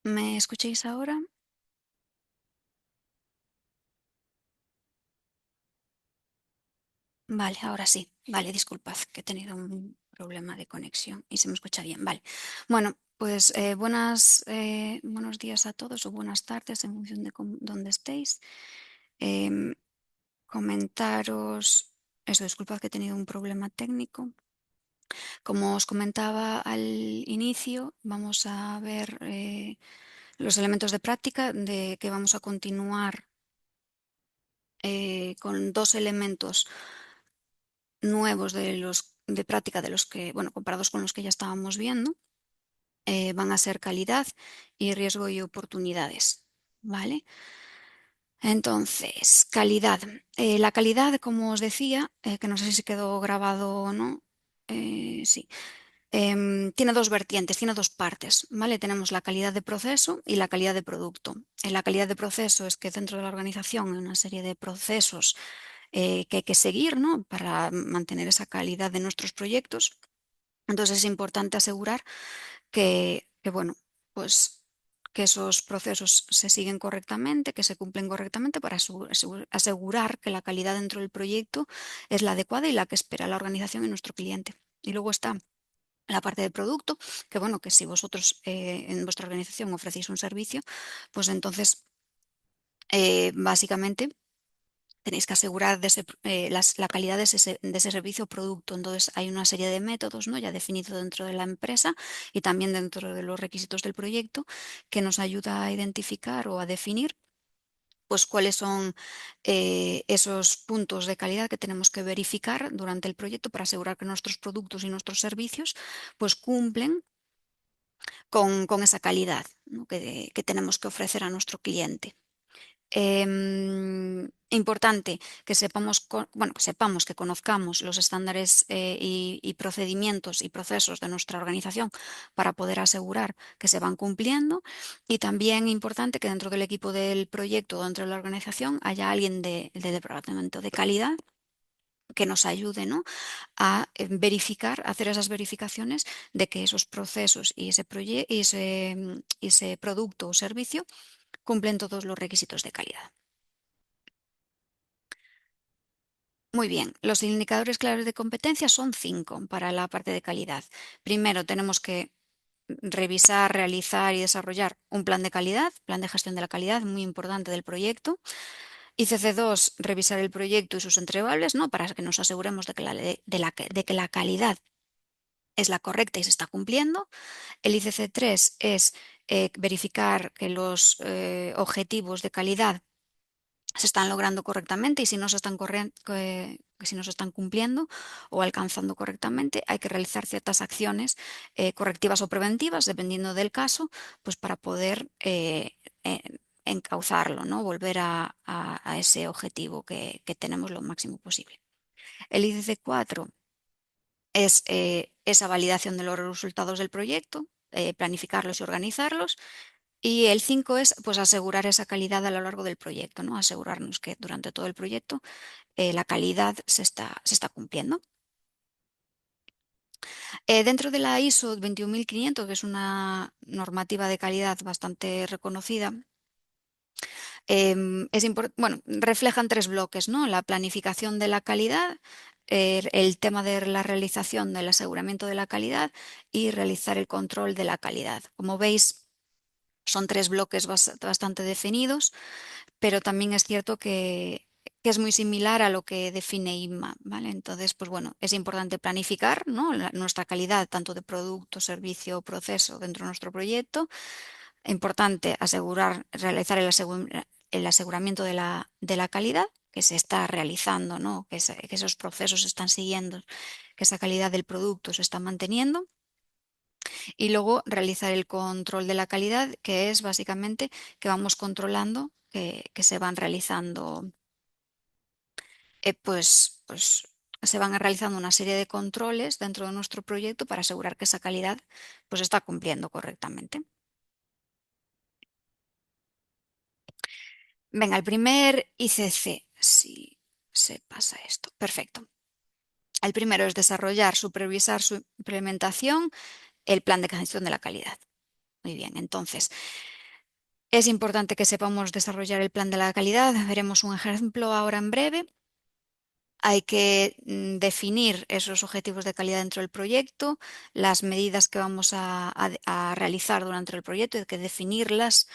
¿Me escucháis ahora? Vale, ahora sí. Vale, disculpad que he tenido un problema de conexión y se me escucha bien. Vale. Bueno, pues buenos días a todos o buenas tardes en función de dónde estéis. Em, Comentaros eso, disculpad que he tenido un problema técnico. Como os comentaba al inicio, vamos a ver los elementos de práctica de que vamos a continuar con dos elementos nuevos de práctica de los que, bueno, comparados con los que ya estábamos viendo, van a ser calidad y riesgo y oportunidades, ¿vale? Entonces, calidad. La calidad, como os decía, que no sé si quedó grabado o no, sí, tiene dos vertientes, tiene dos partes, ¿vale? Tenemos la calidad de proceso y la calidad de producto. La calidad de proceso es que dentro de la organización hay una serie de procesos que hay que seguir, ¿no? Para mantener esa calidad de nuestros proyectos. Entonces es importante asegurar bueno, pues que esos procesos se siguen correctamente, que se cumplen correctamente para asegurar que la calidad dentro del proyecto es la adecuada y la que espera la organización y nuestro cliente. Y luego está la parte de producto, que bueno, que si vosotros en vuestra organización ofrecéis un servicio, pues entonces básicamente tenéis que asegurar la calidad de ese servicio o producto. Entonces, hay una serie de métodos, ¿no? Ya definidos dentro de la empresa y también dentro de los requisitos del proyecto que nos ayuda a identificar o a definir pues cuáles son esos puntos de calidad que tenemos que verificar durante el proyecto para asegurar que nuestros productos y nuestros servicios pues cumplen con esa calidad, ¿no? que tenemos que ofrecer a nuestro cliente. Importante que sepamos, bueno, que sepamos, que conozcamos los estándares y procedimientos y procesos de nuestra organización para poder asegurar que se van cumpliendo. Y también importante que dentro del equipo del proyecto o dentro de la organización haya alguien del departamento de calidad que nos ayude, ¿no? A verificar, hacer esas verificaciones de que esos procesos y ese producto o servicio cumplen todos los requisitos de calidad. Muy bien, los indicadores claves de competencia son 5 para la parte de calidad. Primero, tenemos que revisar, realizar y desarrollar un plan de calidad, plan de gestión de la calidad, muy importante del proyecto. ICC2, revisar el proyecto y sus entregables, ¿no? Para que nos aseguremos de que la calidad es la correcta y se está cumpliendo. El ICC3 es verificar que los objetivos de calidad se están logrando correctamente y si no se están, si no se están cumpliendo o alcanzando correctamente, hay que realizar ciertas acciones correctivas o preventivas, dependiendo del caso, pues para poder eh, encauzarlo, ¿no? Volver a ese objetivo que tenemos lo máximo posible. El ICC4 es esa validación de los resultados del proyecto, planificarlos y organizarlos. Y el 5 es pues, asegurar esa calidad a lo largo del proyecto, ¿no? Asegurarnos que durante todo el proyecto la calidad se está cumpliendo. Dentro de la ISO 21500, que es una normativa de calidad bastante reconocida, bueno, reflejan tres bloques, ¿no? La planificación de la calidad, el tema de la realización del aseguramiento de la calidad y realizar el control de la calidad. Como veis, son tres bloques bastante definidos, pero también es cierto que es muy similar a lo que define INMA, ¿vale? Entonces, pues bueno, es importante planificar, ¿no? Nuestra calidad, tanto de producto, servicio o proceso dentro de nuestro proyecto. Importante realizar el aseguramiento de la calidad que se está realizando, ¿no? Que esos procesos se están siguiendo, que esa calidad del producto se está manteniendo. Y luego realizar el control de la calidad, que es básicamente que vamos controlando que se van realizando, pues se van realizando una serie de controles dentro de nuestro proyecto para asegurar que esa calidad pues está cumpliendo correctamente. Venga, el primer ICC, si se pasa esto. Perfecto. El primero es desarrollar, supervisar su implementación, el plan de gestión de la calidad. Muy bien, entonces. Es importante que sepamos desarrollar el plan de la calidad. Veremos un ejemplo ahora en breve. Hay que definir esos objetivos de calidad dentro del proyecto, las medidas que vamos a realizar durante el proyecto, hay que definirlas,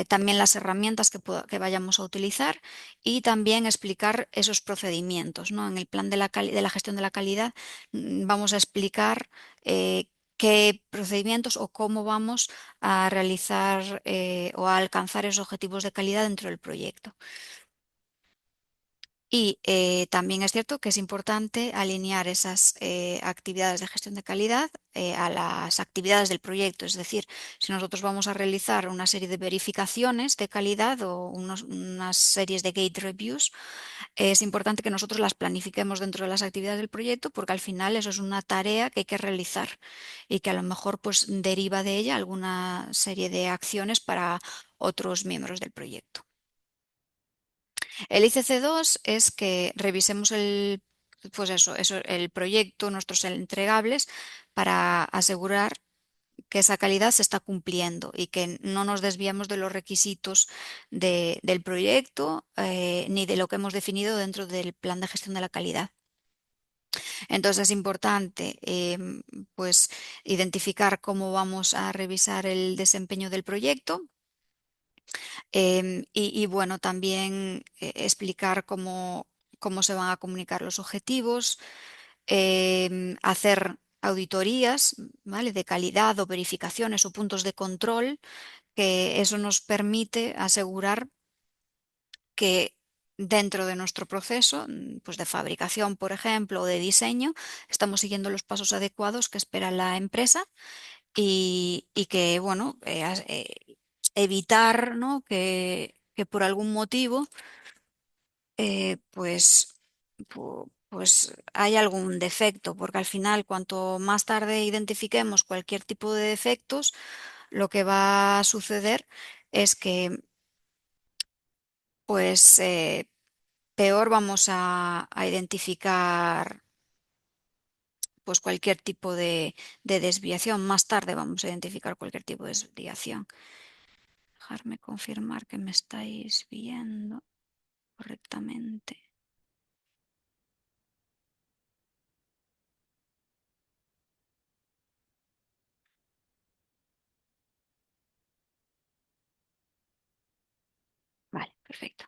también las herramientas que vayamos a utilizar y también explicar esos procedimientos, ¿no? En el plan de la gestión de la calidad vamos a explicar qué procedimientos o cómo vamos a realizar o a alcanzar esos objetivos de calidad dentro del proyecto. Y también es cierto que es importante alinear esas actividades de gestión de calidad a las actividades del proyecto. Es decir, si nosotros vamos a realizar una serie de verificaciones de calidad o unas series de gate reviews, es importante que nosotros las planifiquemos dentro de las actividades del proyecto porque al final eso es una tarea que hay que realizar y que a lo mejor pues deriva de ella alguna serie de acciones para otros miembros del proyecto. El ICC2 es que revisemos pues eso, el proyecto, nuestros entregables, para asegurar que esa calidad se está cumpliendo y que no nos desviamos de los requisitos del proyecto ni de lo que hemos definido dentro del plan de gestión de la calidad. Entonces es importante pues identificar cómo vamos a revisar el desempeño del proyecto. Y bueno, también explicar cómo se van a comunicar los objetivos, hacer auditorías, ¿vale? De calidad o verificaciones o puntos de control, que eso nos permite asegurar que dentro de nuestro proceso, pues de fabricación, por ejemplo, o de diseño, estamos siguiendo los pasos adecuados que espera la empresa y que, bueno, evitar, ¿no? Que por algún motivo, pues, pues hay algún defecto, porque al final, cuanto más tarde identifiquemos cualquier tipo de defectos, lo que va a suceder es que, pues, peor vamos a identificar pues cualquier tipo de desviación. Más tarde vamos a identificar cualquier tipo de desviación. Dejarme confirmar que me estáis viendo correctamente. Vale, perfecto.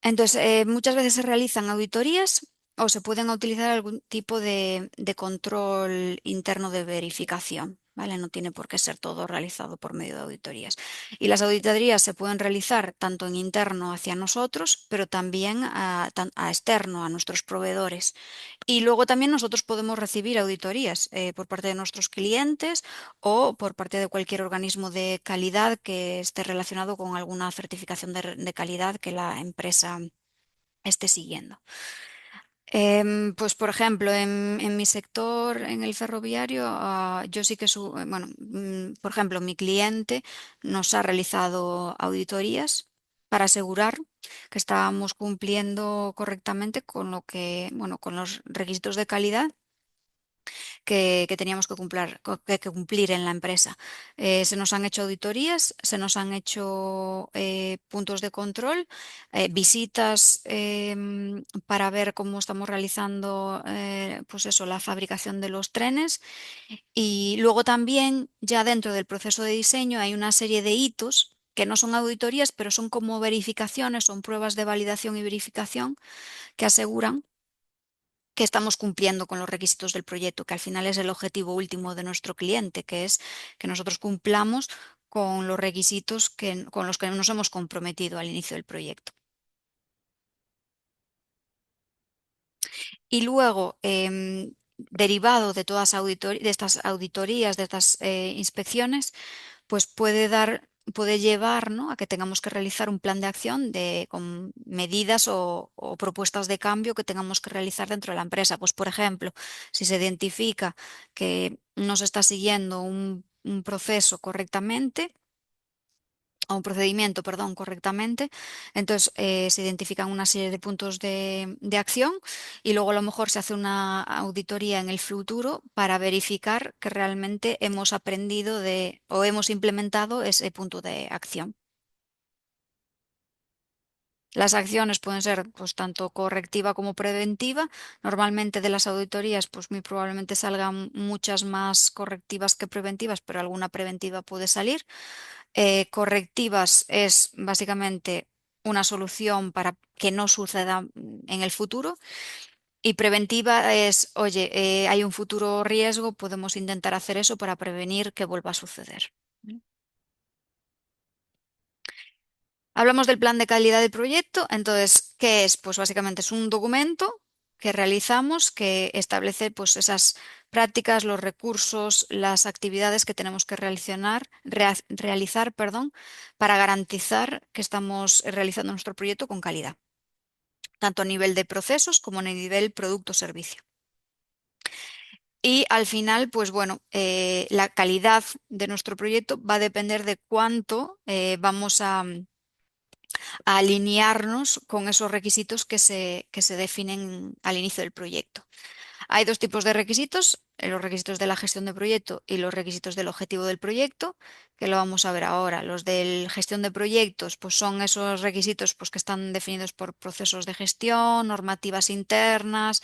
Entonces, muchas veces se realizan auditorías o se pueden utilizar algún tipo de control interno de verificación, ¿vale? No tiene por qué ser todo realizado por medio de auditorías. Y las auditorías se pueden realizar tanto en interno hacia nosotros, pero también a externo, a nuestros proveedores. Y luego también nosotros podemos recibir auditorías por parte de nuestros clientes o por parte de cualquier organismo de calidad que esté relacionado con alguna certificación de calidad que la empresa esté siguiendo. Pues, por ejemplo, en mi sector, en el ferroviario, yo sí que, bueno, por ejemplo, mi cliente nos ha realizado auditorías para asegurar que estábamos cumpliendo correctamente con lo que, bueno, con los requisitos de calidad que teníamos que cumplir en la empresa. Se nos han hecho auditorías, se nos han hecho puntos de control, visitas para ver cómo estamos realizando pues eso, la fabricación de los trenes y luego también ya dentro del proceso de diseño hay una serie de hitos que no son auditorías, pero son como verificaciones, son pruebas de validación y verificación que aseguran que estamos cumpliendo con los requisitos del proyecto, que al final es el objetivo último de nuestro cliente, que es que nosotros cumplamos con los requisitos con los que nos hemos comprometido al inicio del proyecto. Y luego, derivado de de estas auditorías, de estas inspecciones, pues puede llevar, ¿no? a que tengamos que realizar un plan de acción con medidas o propuestas de cambio que tengamos que realizar dentro de la empresa. Pues, por ejemplo, si se identifica que no se está siguiendo un proceso correctamente, o un procedimiento, perdón, correctamente. Entonces, se identifican una serie de puntos de acción y luego a lo mejor se hace una auditoría en el futuro para verificar que realmente hemos aprendido o hemos implementado ese punto de acción. Las acciones pueden ser pues tanto correctiva como preventiva. Normalmente de las auditorías pues muy probablemente salgan muchas más correctivas que preventivas, pero alguna preventiva puede salir. Correctivas es básicamente una solución para que no suceda en el futuro. Y preventiva es, oye, hay un futuro riesgo, podemos intentar hacer eso para prevenir que vuelva a suceder. Hablamos del plan de calidad del proyecto. Entonces, ¿qué es? Pues básicamente es un documento que realizamos que establece pues esas prácticas, los recursos, las actividades que tenemos que realizar, perdón, para garantizar que estamos realizando nuestro proyecto con calidad, tanto a nivel de procesos como a nivel producto-servicio. Y al final, pues bueno, la calidad de nuestro proyecto va a depender de cuánto vamos a alinearnos con esos requisitos que se definen al inicio del proyecto. Hay dos tipos de requisitos, los requisitos de la gestión de proyecto y los requisitos del objetivo del proyecto, que lo vamos a ver ahora. Los de gestión de proyectos, pues son esos requisitos pues, que están definidos por procesos de gestión, normativas internas,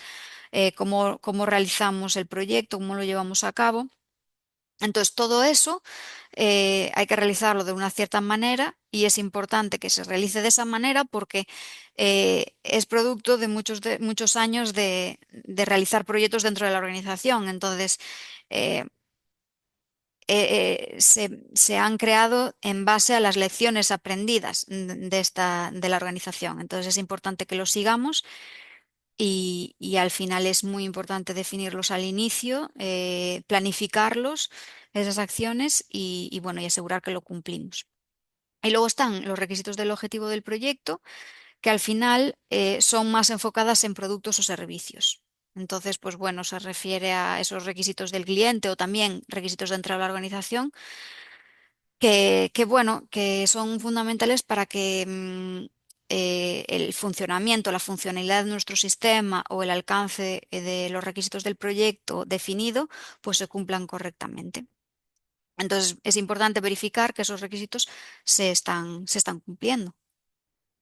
cómo realizamos el proyecto, cómo lo llevamos a cabo. Entonces, todo eso hay que realizarlo de una cierta manera y es importante que se realice de esa manera porque es producto de muchos años de realizar proyectos dentro de la organización. Entonces, eh, se han creado en base a las lecciones aprendidas de la organización. Entonces, es importante que lo sigamos y al final es muy importante definirlos al inicio, planificarlos, esas acciones y bueno, y asegurar que lo cumplimos. Y luego están los requisitos del objetivo del proyecto, que al final son más enfocadas en productos o servicios. Entonces, pues bueno, se refiere a esos requisitos del cliente o también requisitos dentro de la organización bueno, que son fundamentales para que el funcionamiento, la funcionalidad de nuestro sistema o el alcance de los requisitos del proyecto definido, pues se cumplan correctamente. Entonces, es importante verificar que esos requisitos se están cumpliendo.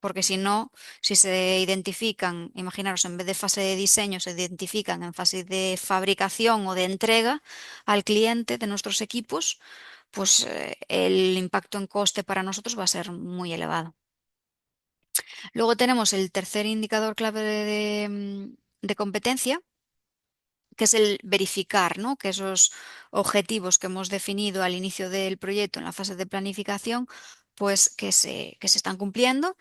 Porque si no, si se identifican, imaginaros, en vez de fase de diseño, se identifican en fase de fabricación o de entrega al cliente de nuestros equipos, pues el impacto en coste para nosotros va a ser muy elevado. Luego tenemos el tercer indicador clave de competencia, que es el verificar, ¿no? Que esos objetivos que hemos definido al inicio del proyecto en la fase de planificación, pues que se están cumpliendo.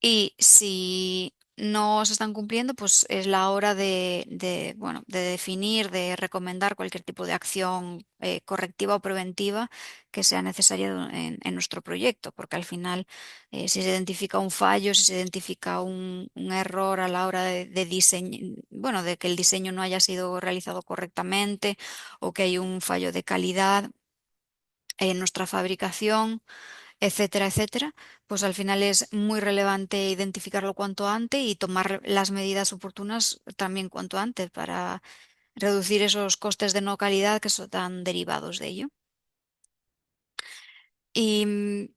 Y si no se están cumpliendo, pues es la hora bueno, de definir, de recomendar cualquier tipo de acción correctiva o preventiva que sea necesaria en nuestro proyecto, porque al final, si se identifica un fallo, si se identifica un error a la hora de diseño, bueno, de que el diseño no haya sido realizado correctamente o que hay un fallo de calidad en nuestra fabricación, etcétera, etcétera, pues al final es muy relevante identificarlo cuanto antes y tomar las medidas oportunas también cuanto antes para reducir esos costes de no calidad que son tan derivados de ello. Y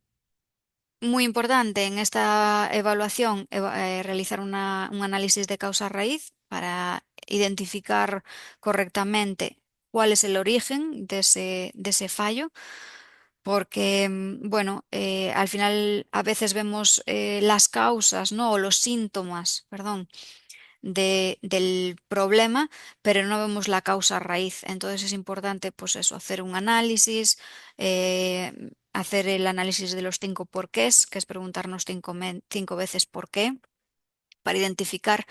muy importante en esta evaluación realizar un análisis de causa raíz para identificar correctamente cuál es el origen de ese fallo porque, bueno, al final a veces vemos las causas, ¿no? O los síntomas, perdón, del problema, pero no vemos la causa raíz. Entonces es importante, pues eso, hacer un análisis, hacer el análisis de los 5 porqués, que es preguntarnos 5 veces por qué, para identificar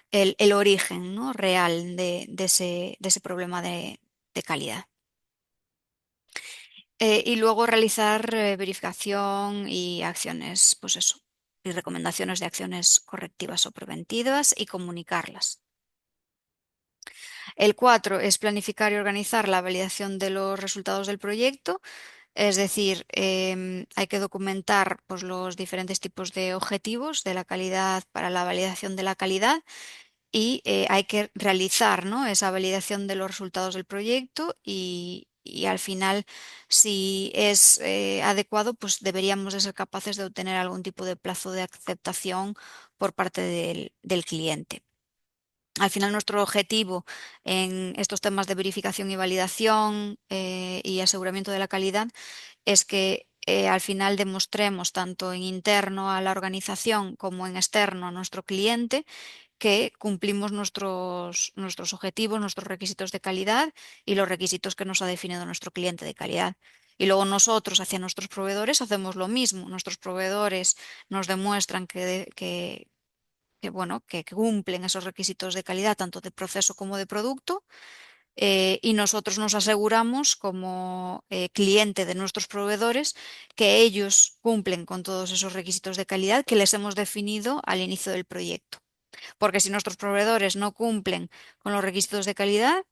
el origen, ¿no? Real de ese problema de calidad. Y luego realizar verificación y acciones, pues eso, y recomendaciones de acciones correctivas o preventivas y comunicarlas. El 4 es planificar y organizar la validación de los resultados del proyecto. Es decir, hay que documentar pues, los diferentes tipos de objetivos de la calidad para la validación de la calidad y hay que realizar, ¿no? esa validación de los resultados del proyecto y al final, si es adecuado, pues deberíamos de ser capaces de obtener algún tipo de plazo de aceptación por parte del cliente. Al final, nuestro objetivo en estos temas de verificación y validación y aseguramiento de la calidad es que al final demostremos tanto en interno a la organización como en externo a nuestro cliente que cumplimos nuestros objetivos, nuestros requisitos de calidad y los requisitos que nos ha definido nuestro cliente de calidad. Y luego nosotros hacia nuestros proveedores hacemos lo mismo. Nuestros proveedores nos demuestran bueno, que cumplen esos requisitos de calidad tanto de proceso como de producto y nosotros nos aseguramos como cliente de nuestros proveedores que ellos cumplen con todos esos requisitos de calidad que les hemos definido al inicio del proyecto. Porque si nuestros proveedores no cumplen con los requisitos de calidad,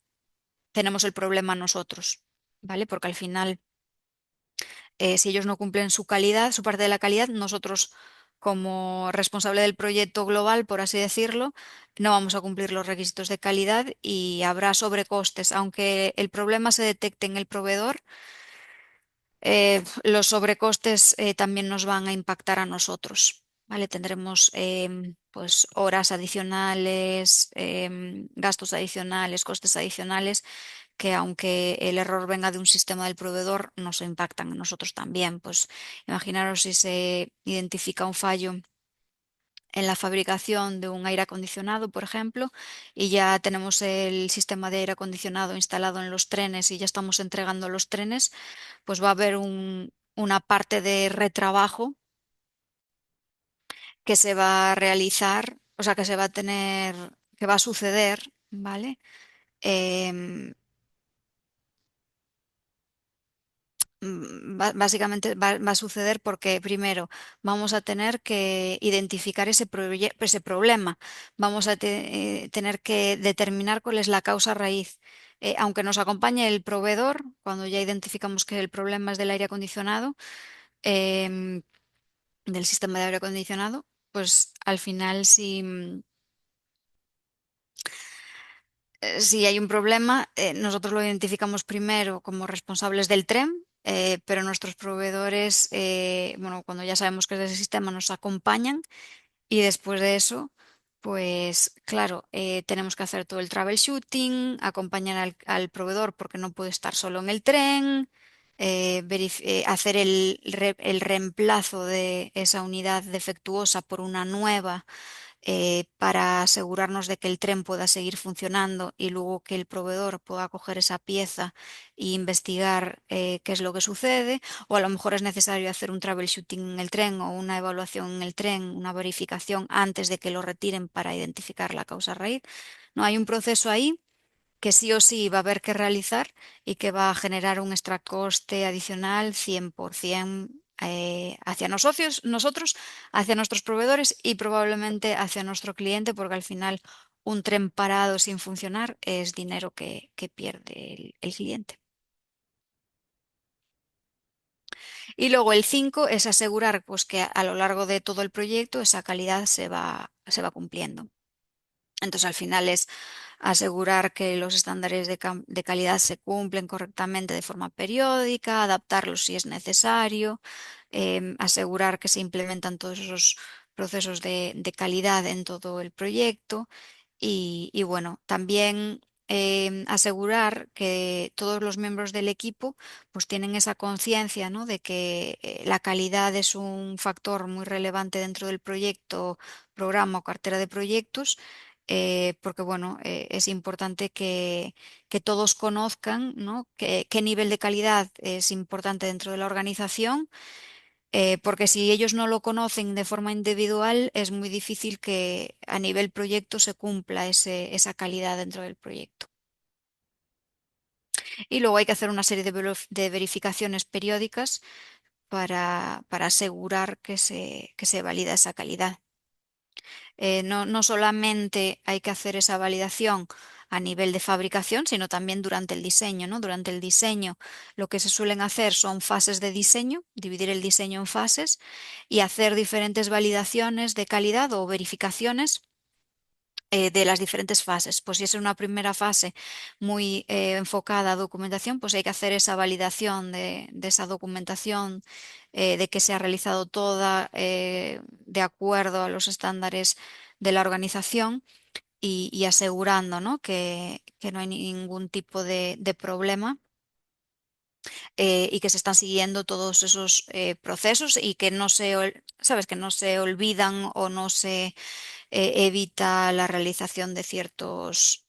tenemos el problema nosotros, ¿vale? Porque al final, si ellos no cumplen su calidad, su parte de la calidad, nosotros como responsable del proyecto global, por así decirlo, no vamos a cumplir los requisitos de calidad y habrá sobrecostes. Aunque el problema se detecte en el proveedor, los sobrecostes también nos van a impactar a nosotros. ¿Vale? Tendremos pues horas adicionales, gastos adicionales, costes adicionales, que aunque el error venga de un sistema del proveedor, nos impactan a nosotros también. Pues imaginaros si se identifica un fallo en la fabricación de un aire acondicionado, por ejemplo, y ya tenemos el sistema de aire acondicionado instalado en los trenes y ya estamos entregando los trenes, pues va a haber una parte de retrabajo que se va a realizar, o sea, que se va a tener, que va a suceder, ¿vale? Em, Básicamente va a suceder porque primero vamos a tener que identificar ese problema, vamos a tener que determinar cuál es la causa raíz. Aunque nos acompañe el proveedor, cuando ya identificamos que el problema es del aire acondicionado, em, del sistema de aire acondicionado, pues al final si hay un problema, nosotros lo identificamos primero como responsables del tren, pero nuestros proveedores, bueno, cuando ya sabemos que es de ese sistema, nos acompañan y después de eso, pues claro, tenemos que hacer todo el troubleshooting, acompañar al proveedor porque no puede estar solo en el tren, hacer el reemplazo de esa unidad defectuosa por una nueva para asegurarnos de que el tren pueda seguir funcionando y luego que el proveedor pueda coger esa pieza e investigar qué es lo que sucede, o a lo mejor es necesario hacer un troubleshooting en el tren o una evaluación en el tren, una verificación antes de que lo retiren para identificar la causa raíz. No hay un proceso ahí que sí o sí va a haber que realizar y que va a generar un extra coste adicional 100% hacia nosotros, hacia nuestros proveedores y probablemente hacia nuestro cliente, porque al final un tren parado sin funcionar es dinero que pierde el cliente. Y luego el 5 es asegurar pues, que a lo largo de todo el proyecto esa calidad se va cumpliendo. Entonces, al final es asegurar que los estándares de calidad se cumplen correctamente de forma periódica, adaptarlos si es necesario, asegurar que se implementan todos esos procesos de calidad en todo el proyecto y bueno, también asegurar que todos los miembros del equipo pues tienen esa conciencia, ¿no? de que la calidad es un factor muy relevante dentro del proyecto, programa o cartera de proyectos porque bueno, es importante que todos conozcan, ¿no? qué nivel de calidad es importante dentro de la organización, porque si ellos no lo conocen de forma individual, es muy difícil que a nivel proyecto se cumpla esa calidad dentro del proyecto. Y luego hay que hacer una serie de verificaciones periódicas para asegurar que se valida esa calidad. No solamente hay que hacer esa validación a nivel de fabricación, sino también durante el diseño, ¿no? Durante el diseño lo que se suelen hacer son fases de diseño, dividir el diseño en fases y hacer diferentes validaciones de calidad o verificaciones de las diferentes fases. Pues si es una primera fase muy enfocada a documentación, pues hay que hacer esa validación de esa documentación, de que se ha realizado toda de acuerdo a los estándares de la organización y asegurando, ¿no? Que no hay ningún tipo de problema. Y que se están siguiendo todos esos procesos y que no sabes, que no se olvidan o no se evita la realización de ciertos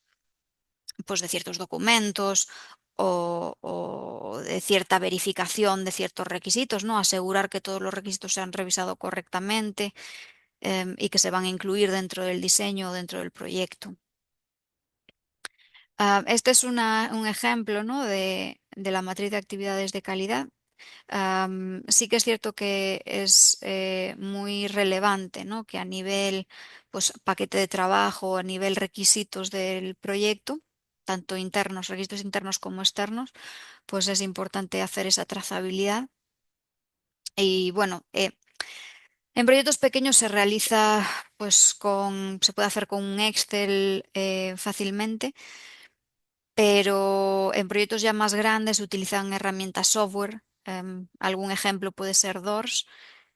documentos o de cierta verificación de ciertos requisitos, ¿no? Asegurar que todos los requisitos se han revisado correctamente y que se van a incluir dentro del diseño o dentro del proyecto. Este es un ejemplo, ¿no? de la matriz de actividades de calidad. Sí que es cierto que es muy relevante, ¿no? Que a nivel, pues, paquete de trabajo, a nivel requisitos del proyecto, tanto internos, requisitos internos como externos, pues es importante hacer esa trazabilidad. Y bueno, en proyectos pequeños se realiza, pues, se puede hacer con un Excel fácilmente, pero en proyectos ya más grandes se utilizan herramientas software. Algún ejemplo puede ser Doors,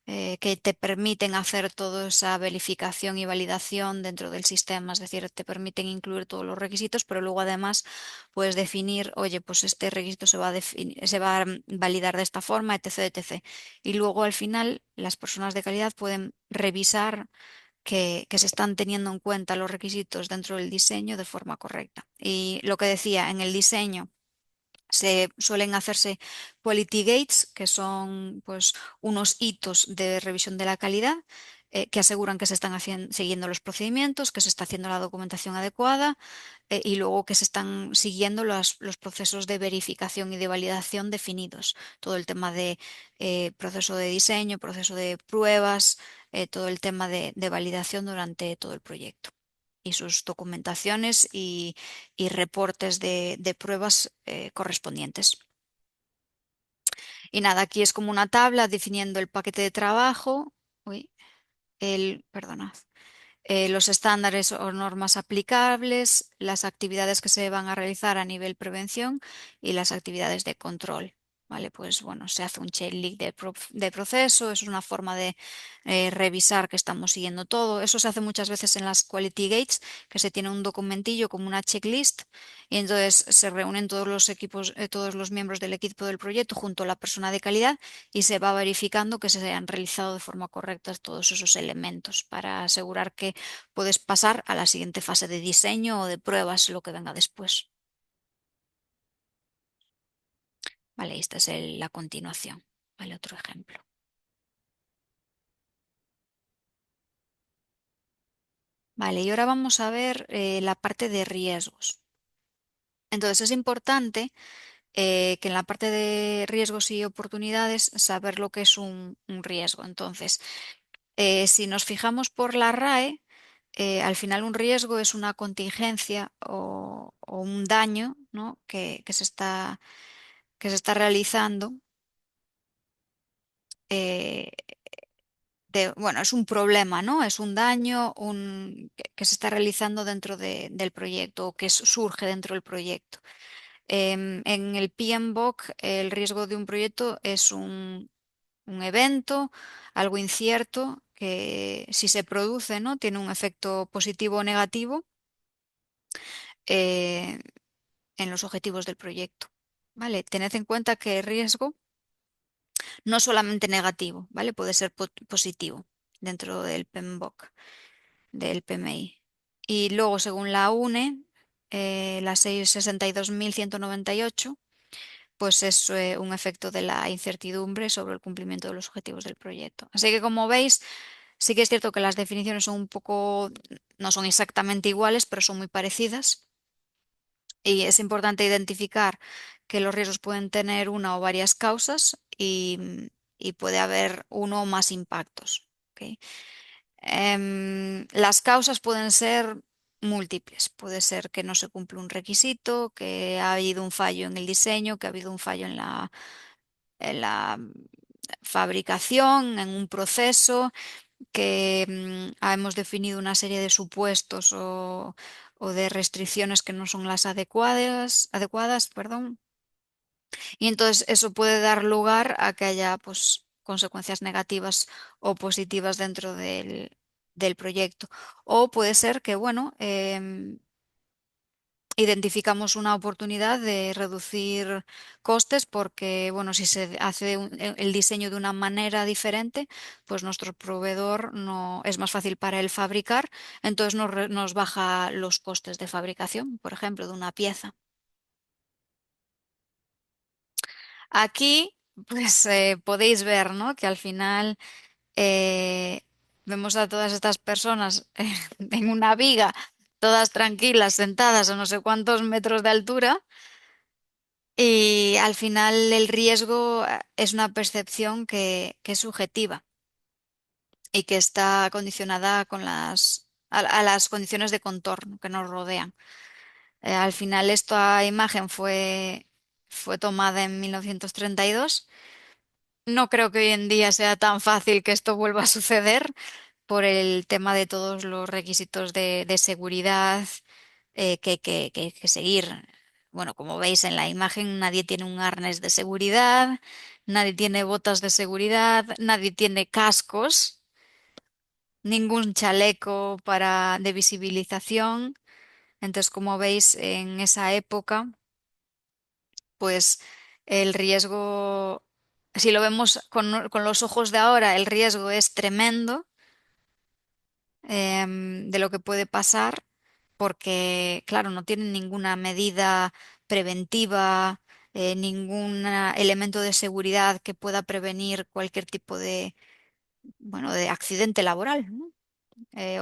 que te permiten hacer toda esa verificación y validación dentro del sistema, es decir, te permiten incluir todos los requisitos, pero luego además puedes definir, oye, pues este requisito se va a validar de esta forma, etc, etc. Y luego al final las personas de calidad pueden revisar que se están teniendo en cuenta los requisitos dentro del diseño de forma correcta. Y lo que decía, en el diseño se suelen hacerse quality gates, que son, pues, unos hitos de revisión de la calidad, que aseguran que se están siguiendo los procedimientos, que se está haciendo la documentación adecuada, y luego que se están siguiendo los procesos de verificación y de validación definidos. Todo el tema de proceso de diseño, proceso de pruebas, todo el tema de validación durante todo el proyecto y sus documentaciones y reportes de pruebas correspondientes. Y nada, aquí es como una tabla definiendo el paquete de trabajo, uy, perdonad, los estándares o normas aplicables, las actividades que se van a realizar a nivel prevención y las actividades de control. ¿Vale? Pues bueno, se hace un checklist de proceso, es una forma de revisar que estamos siguiendo todo. Eso se hace muchas veces en las Quality Gates, que se tiene un documentillo como una checklist y entonces se reúnen todos los equipos, todos los miembros del equipo del proyecto junto a la persona de calidad y se va verificando que se hayan realizado de forma correcta todos esos elementos para asegurar que puedes pasar a la siguiente fase de diseño o de pruebas, lo que venga después. Vale, esta es la continuación. Vale, otro ejemplo. Vale, y ahora vamos a ver la parte de riesgos. Entonces es importante que en la parte de riesgos y oportunidades saber lo que es un riesgo. Entonces, si nos fijamos por la RAE, al final un riesgo es una contingencia o un daño, ¿no? que se está realizando. eh, bueno, es un problema, ¿no? Es un daño que se está realizando dentro del proyecto o que surge dentro del proyecto. En el PMBOK, el riesgo de un proyecto es un evento, algo incierto, que si se produce, ¿no? Tiene un efecto positivo o negativo eh, en los objetivos del proyecto. ¿Vale? Tened en cuenta que el riesgo no es solamente negativo, ¿vale? Puede ser positivo dentro del PMBOK, del PMI. Y luego, según la UNE, la 66198, pues es un efecto de la incertidumbre sobre el cumplimiento de los objetivos del proyecto. Así que, como veis, sí que es cierto que las definiciones son un poco, no son exactamente iguales, pero son muy parecidas. Y es importante identificar que los riesgos pueden tener una o varias causas y puede haber uno o más impactos. ¿Ok? Las causas pueden ser múltiples. Puede ser que no se cumple un requisito, que ha habido un fallo en el diseño, que ha habido un fallo en la fabricación, en un proceso, que hemos definido una serie de supuestos o de restricciones que no son las adecuadas, perdón. Y entonces eso puede dar lugar a que haya pues, consecuencias negativas o positivas dentro del proyecto. O puede ser que, bueno, identificamos una oportunidad de reducir costes porque, bueno, si se hace el diseño de una manera diferente, pues nuestro proveedor no es más fácil para él fabricar, entonces nos baja los costes de fabricación, por ejemplo, de una pieza. Aquí, pues podéis ver, ¿no? Que al final eh, vemos a todas estas personas en una viga, todas tranquilas, sentadas a no sé cuántos metros de altura. Y al final el riesgo es una percepción que es subjetiva y que está condicionada a las condiciones de contorno que nos rodean. Al final esta imagen fue tomada en 1932. No creo que hoy en día sea tan fácil que esto vuelva a suceder por el tema de todos los requisitos de seguridad que hay que seguir. Bueno, como veis en la imagen, nadie tiene un arnés de seguridad, nadie tiene botas de seguridad, nadie tiene cascos, ningún chaleco de visibilización. Entonces, como veis, en esa época, pues el riesgo, si lo vemos con los ojos de ahora, el riesgo es tremendo de lo que puede pasar, porque, claro, no tienen ninguna medida preventiva, ningún elemento de seguridad que pueda prevenir cualquier tipo bueno, de accidente laboral, ¿no?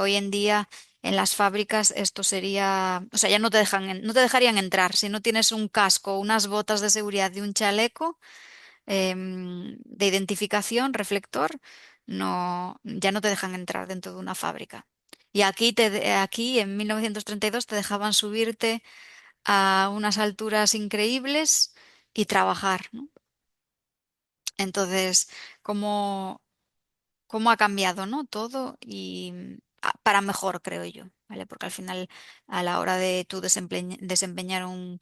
Hoy en día en las fábricas esto sería, o sea, ya no te dejarían entrar si no tienes un casco, unas botas de seguridad y un chaleco de identificación, reflector, no, ya no te dejan entrar dentro de una fábrica. Y aquí en 1932 te dejaban subirte a unas alturas increíbles y trabajar, ¿no? Entonces, ¿cómo, cómo ha cambiado, ¿no? Todo y para mejor, creo yo, ¿vale? Porque al final, a la hora de tú desempeñar un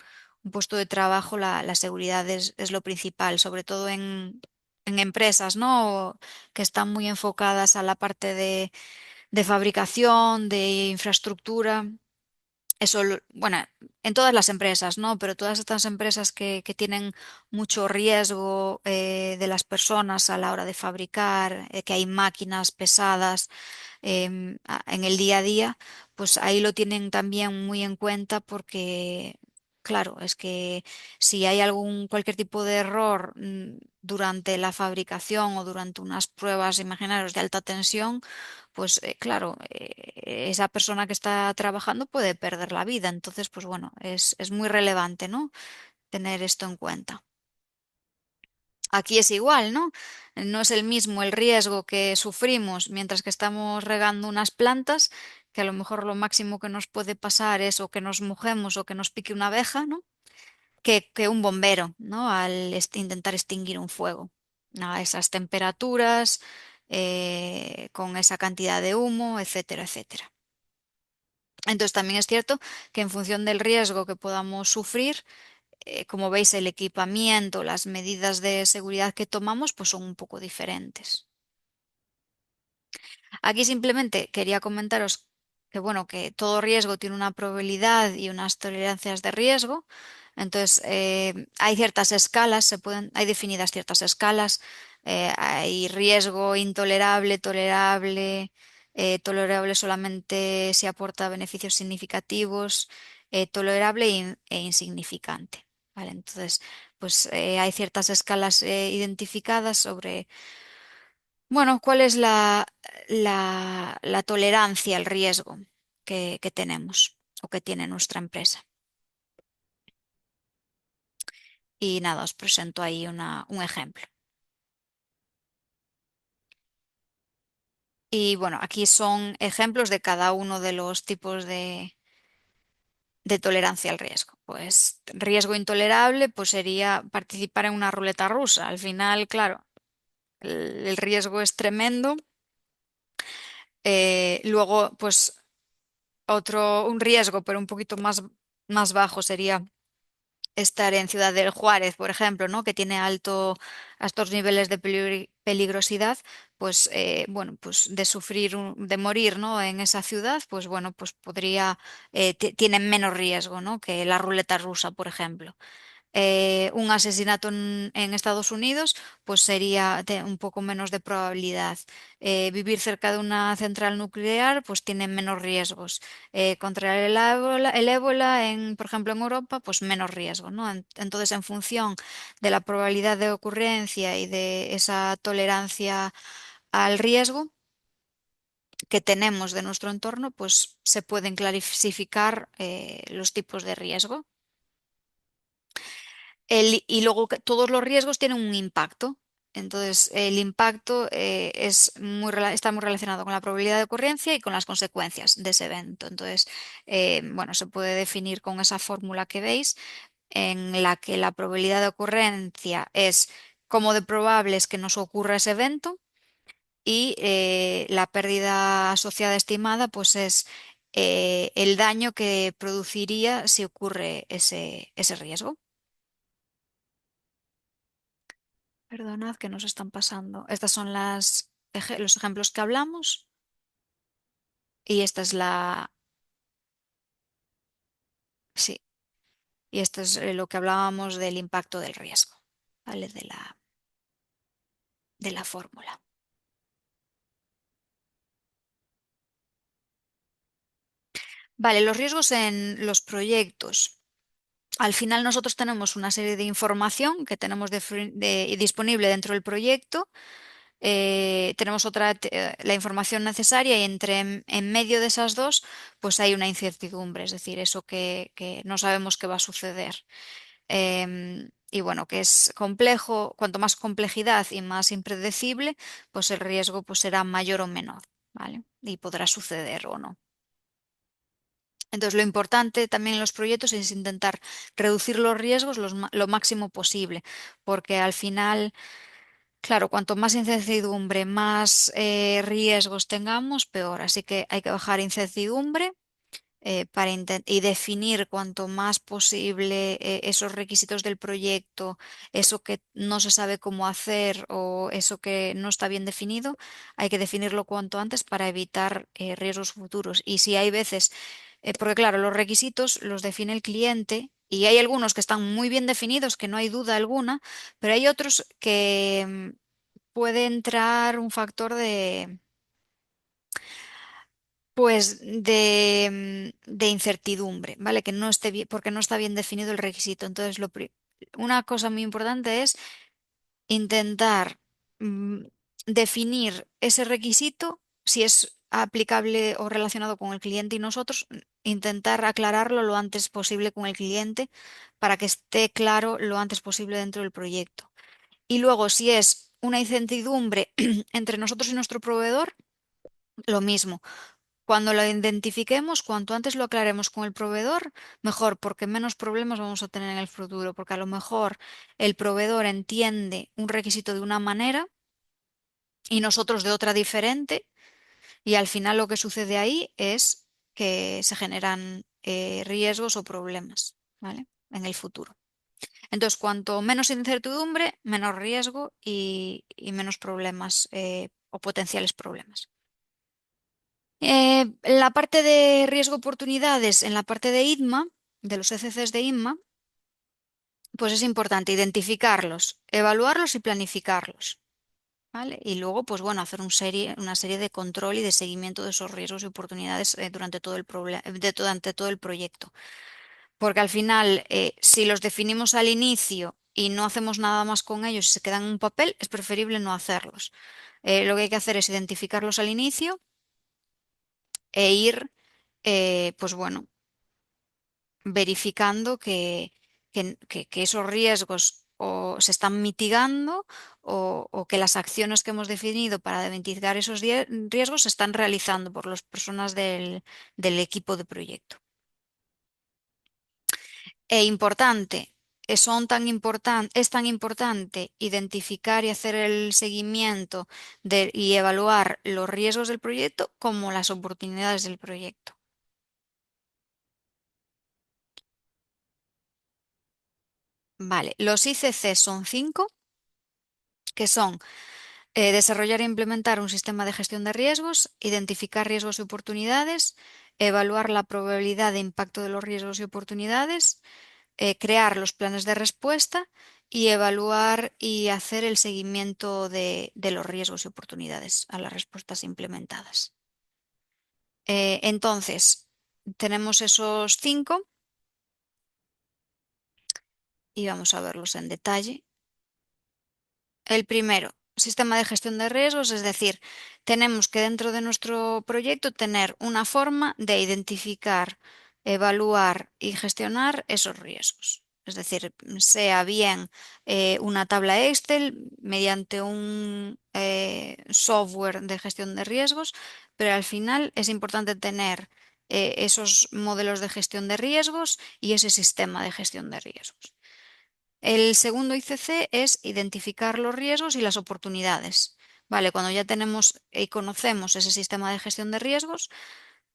puesto de trabajo, la seguridad es lo principal, sobre todo en empresas, ¿no? Que están muy enfocadas a la parte de fabricación, de infraestructura. Eso, bueno, en todas las empresas, ¿no? Pero todas estas empresas que tienen mucho riesgo de las personas a la hora de fabricar, que hay máquinas pesadas en el día a día, pues ahí lo tienen también muy en cuenta porque, claro, es que si hay cualquier tipo de error durante la fabricación o durante unas pruebas, imaginaros, de alta tensión, pues claro, esa persona que está trabajando puede perder la vida. Entonces, pues bueno, es muy relevante, ¿no? Tener esto en cuenta. Aquí es igual, ¿no? No es el mismo el riesgo que sufrimos mientras que estamos regando unas plantas, que a lo mejor lo máximo que nos puede pasar es o que nos mojemos o que nos pique una abeja, ¿no? Que un bombero, ¿no? Al intentar extinguir un fuego a esas temperaturas, con esa cantidad de humo, etcétera, etcétera. Entonces también es cierto que en función del riesgo que podamos sufrir, como veis, el equipamiento, las medidas de seguridad que tomamos, pues son un poco diferentes. Aquí simplemente quería comentaros que, bueno, que todo riesgo tiene una probabilidad y unas tolerancias de riesgo. Entonces, hay ciertas escalas, hay definidas ciertas escalas. Hay riesgo intolerable, tolerable, tolerable solamente si aporta beneficios significativos, tolerable e insignificante. ¿Vale? Entonces, pues hay ciertas escalas identificadas sobre bueno, ¿cuál es la tolerancia al riesgo que tenemos o que tiene nuestra empresa? Y nada, os presento ahí un ejemplo. Y bueno, aquí son ejemplos de cada uno de los tipos de tolerancia al riesgo. Pues riesgo intolerable, pues sería participar en una ruleta rusa. Al final, claro, el riesgo es tremendo. Luego, pues un riesgo, pero un poquito más bajo sería estar en Ciudad del Juárez, por ejemplo, ¿no? Que tiene altos niveles de peligrosidad, pues bueno, pues de sufrir, de morir, ¿no? En esa ciudad, pues bueno, pues tienen menos riesgo, ¿no? Que la ruleta rusa, por ejemplo. Un asesinato en Estados Unidos, pues sería un poco menos de probabilidad. Vivir cerca de una central nuclear, pues tiene menos riesgos. Contraer el ébola por ejemplo, en Europa, pues menos riesgo, ¿no? Entonces, en función de la probabilidad de ocurrencia y de esa tolerancia al riesgo que tenemos de nuestro entorno, pues se pueden clasificar los tipos de riesgo. Y luego todos los riesgos tienen un impacto. Entonces, el impacto está muy relacionado con la probabilidad de ocurrencia y con las consecuencias de ese evento. Entonces, bueno, se puede definir con esa fórmula que veis, en la que la probabilidad de ocurrencia es cómo de probable es que nos ocurra ese evento y la pérdida asociada estimada, pues es el daño que produciría si ocurre ese riesgo. Perdonad que nos están pasando. Estas son los ejemplos que hablamos y esta es sí, y esto es lo que hablábamos del impacto del riesgo, ¿vale? De la fórmula. Vale, los riesgos en los proyectos. Al final nosotros tenemos una serie de información que tenemos disponible dentro del proyecto. Tenemos la información necesaria y en medio de esas dos, pues hay una incertidumbre, es decir, eso que no sabemos qué va a suceder. Y bueno, que es complejo, cuanto más complejidad y más impredecible, pues el riesgo pues será mayor o menor, ¿vale? Y podrá suceder o no. Entonces, lo importante también en los proyectos es intentar reducir los riesgos lo máximo posible, porque al final, claro, cuanto más incertidumbre, más riesgos tengamos, peor. Así que hay que bajar incertidumbre y definir cuanto más posible esos requisitos del proyecto, eso que no se sabe cómo hacer o eso que no está bien definido, hay que definirlo cuanto antes para evitar riesgos futuros. Y si hay veces, porque claro, los requisitos los define el cliente. Y hay algunos que están muy bien definidos, que no hay duda alguna, pero hay otros que puede entrar un factor de incertidumbre, ¿vale? Que no esté bien, porque no está bien definido el requisito. Entonces, una cosa muy importante es intentar mm, definir ese requisito, si es aplicable o relacionado con el cliente y nosotros, intentar aclararlo lo antes posible con el cliente para que esté claro lo antes posible dentro del proyecto. Y luego, si es una incertidumbre entre nosotros y nuestro proveedor, lo mismo. Cuando lo identifiquemos, cuanto antes lo aclaremos con el proveedor, mejor, porque menos problemas vamos a tener en el futuro, porque a lo mejor el proveedor entiende un requisito de una manera y nosotros de otra diferente, y al final lo que sucede ahí es que se generan riesgos o problemas, ¿vale? En el futuro. Entonces, cuanto menos incertidumbre, menos riesgo y menos problemas o potenciales problemas. La parte de riesgo oportunidades, en la parte de ITMA, de los ECCs de ITMA, pues es importante identificarlos, evaluarlos y planificarlos, ¿vale? Y luego, pues bueno, hacer una serie de control y de seguimiento de esos riesgos y oportunidades durante todo el proyecto. Porque al final, si los definimos al inicio y no hacemos nada más con ellos y se quedan en un papel, es preferible no hacerlos. Lo que hay que hacer es identificarlos al inicio e ir, pues bueno, verificando que esos riesgos o se están mitigando o que las acciones que hemos definido para mitigar esos riesgos se están realizando por las personas del equipo de proyecto. E importante, es tan importante identificar y hacer el seguimiento y evaluar los riesgos del proyecto como las oportunidades del proyecto. Vale, los ICC son 5, que son desarrollar e implementar un sistema de gestión de riesgos, identificar riesgos y oportunidades, evaluar la probabilidad de impacto de los riesgos y oportunidades, crear los planes de respuesta y evaluar y hacer el seguimiento de los riesgos y oportunidades a las respuestas implementadas. Entonces, tenemos esos 5 y vamos a verlos en detalle. El primero, sistema de gestión de riesgos, es decir, tenemos que dentro de nuestro proyecto tener una forma de identificar, evaluar y gestionar esos riesgos. Es decir, sea bien una tabla Excel mediante un software de gestión de riesgos, pero al final es importante tener esos modelos de gestión de riesgos y ese sistema de gestión de riesgos. El segundo ICC es identificar los riesgos y las oportunidades. Vale, cuando ya tenemos y conocemos ese sistema de gestión de riesgos,